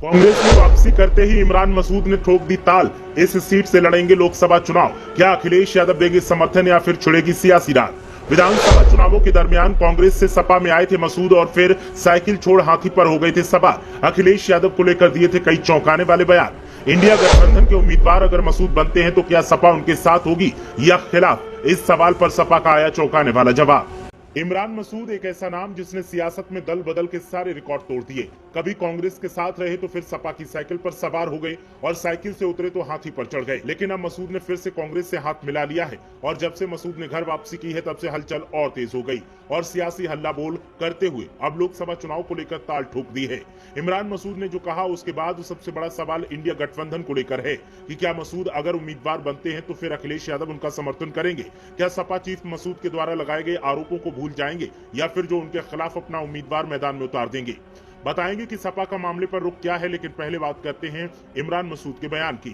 कांग्रेस में वापसी करते ही इमरान मसूद ने ठोक दी ताल। इस सीट से लड़ेंगे लोकसभा चुनाव। क्या अखिलेश यादव देंगे समर्थन या फिर छिड़ेगी सियासी रात? विधानसभा चुनावों के दरमियान कांग्रेस से सपा में आए थे मसूद और फिर साइकिल छोड़ हाथी पर हो गए थे सवार। अखिलेश यादव को लेकर दिए थे कई चौंकाने वाले बयान। इंडिया गठबंधन के उम्मीदवार अगर मसूद बनते हैं तो क्या सपा उनके साथ होगी या खिलाफ? इस सवाल पर सपा का आया चौंकाने वाला जवाब। इमरान मसूद एक ऐसा नाम जिसने सियासत में दल बदल के सारे रिकॉर्ड तोड़ दिए। कभी कांग्रेस के साथ रहे तो फिर सपा की साइकिल पर सवार हो गए और साइकिल से उतरे तो हाथी पर चढ़ गए। लेकिन अब मसूद ने फिर से कांग्रेस से हाथ मिला लिया है और जब से मसूद ने घर वापसी की है तब से हलचल और तेज हो गई और सियासी हल्ला बोल करते हुए अब लोकसभा चुनाव को लेकर ताल ठोक दी है। इमरान मसूद ने जो कहा उसके बाद सबसे बड़ा सवाल इंडिया गठबंधन को लेकर है कि क्या मसूद अगर उम्मीदवार बनते हैं तो फिर अखिलेश यादव उनका समर्थन करेंगे? क्या सपा चीफ मसूद के द्वारा लगाए गए आरोपों को भूल जाएंगे या फिर जो उनके खिलाफ अपना उम्मीदवार मैदान में उतार देंगे? बताएंगे कि सपा का मामले पर रुख क्या है, लेकिन पहले बात करते हैं इमरान मसूद के बयान की।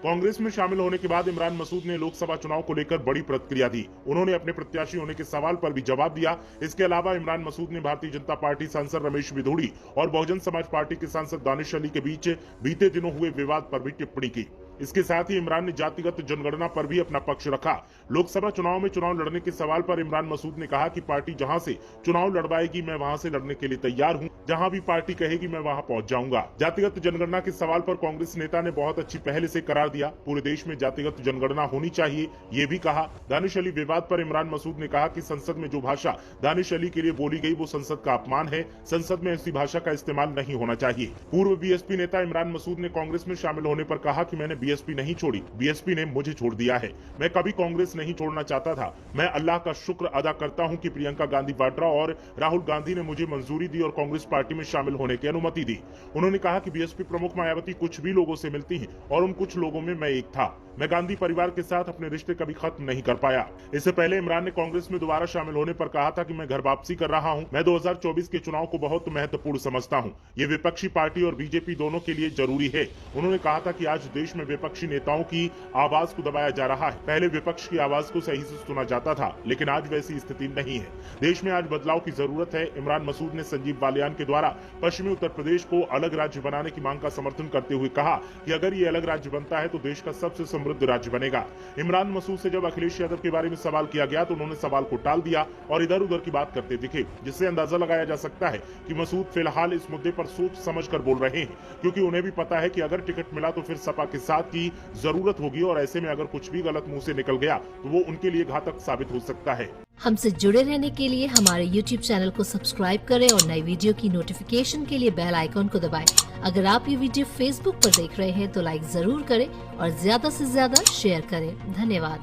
कांग्रेस में शामिल होने के बाद इमरान मसूद ने लोकसभा चुनाव को लेकर बड़ी प्रतिक्रिया दी। उन्होंने अपने प्रत्याशी होने के सवाल पर भी जवाब दिया। इसके अलावा इमरान मसूद ने भारतीय जनता पार्टी सांसद रमेश बिधूड़ी और बहुजन समाज पार्टी के सांसद दानिश अली के बीच बीते दिनों हुए विवाद पर भी टिप्पणी की। इसके साथ ही इमरान ने जातिगत जनगणना पर भी अपना पक्ष रखा। लोकसभा चुनाव में चुनाव लड़ने के सवाल पर इमरान मसूद ने कहा कि पार्टी जहां से चुनाव लड़वाएगी मैं वहां से लड़ने के लिए तैयार हूं। जहां भी पार्टी कहेगी मैं वहां पहुंच जाऊंगा। जातिगत जनगणना के सवाल पर कांग्रेस नेता ने बहुत अच्छी पहल से करार दिया। पूरे देश में जातिगत जनगणना होनी चाहिए, ये भी कहा। दानिश अली विवाद पर इमरान मसूद ने कहा कि संसद में जो भाषा दानिश अली के लिए बोली गई वो संसद का अपमान है। संसद में ऐसी भाषा का इस्तेमाल नहीं होना चाहिए। पूर्व बीएसपी नेता इमरान मसूद ने कांग्रेस में शामिल होने पर कहा कि मैंने बीएसपी नहीं छोड़ी, बीएसपी ने मुझे छोड़ दिया है। मैं कभी कांग्रेस नहीं छोड़ना चाहता था। मैं अल्लाह का शुक्र अदा करता हूं कि प्रियंका गांधी वाड्रा और राहुल गांधी ने मुझे मंजूरी दी और कांग्रेस पार्टी में शामिल होने की अनुमति दी। उन्होंने कहा कि बीएसपी प्रमुख मायावती कुछ भी लोगों से मिलती हैं और उन कुछ लोगों में मैं एक था। मैं गांधी परिवार के साथ अपने रिश्ते कभी खत्म नहीं कर पाया। इससे पहले इमरान ने कांग्रेस में दोबारा शामिल होने पर कहा था कि मैं घर वापसी कर रहा हूं। मैं 2024 के चुनाव को बहुत महत्वपूर्ण समझता हूं। ये विपक्षी पार्टी और बीजेपी दोनों के लिए जरूरी है। उन्होंने कहा था कि आज देश में विपक्षी नेताओं की आवाज को दबाया जा रहा है। पहले विपक्ष की आवाज को सही से सुना जाता था, लेकिन आज वैसी स्थिति नहीं है। देश में आज बदलाव की जरूरत है। इमरान मसूद ने संजीव बालियान के द्वारा पश्चिमी उत्तर प्रदेश को अलग राज्य बनाने की मांग का समर्थन करते हुए कहा कि अगर ये अलग राज्य बनता है तो देश का सबसे समृद्ध राज्य बनेगा। इमरान मसूद से जब अखिलेश यादव के बारे में सवाल किया गया तो उन्होंने सवाल को टाल दिया और इधर उधर की बात करते दिखे, जिससे अंदाजा लगाया जा सकता है कि मसूद फिलहाल इस मुद्दे पर सोच समझकर बोल रहे हैं, क्योंकि उन्हें भी पता है कि अगर टिकट मिला तो फिर सपा के साथ की जरूरत होगी और ऐसे में अगर कुछ भी गलत मुंह से निकल गया तो वो उनके लिए घातक साबित हो सकता है। हमसे जुड़े रहने के लिए हमारे YouTube चैनल को सब्सक्राइब करें और नई वीडियो की नोटिफिकेशन के लिए बेल आइकॉन को दबाएं। अगर आप ये वीडियो Facebook पर देख रहे हैं तो लाइक जरूर करें और ज्यादा से ज्यादा शेयर करें। धन्यवाद।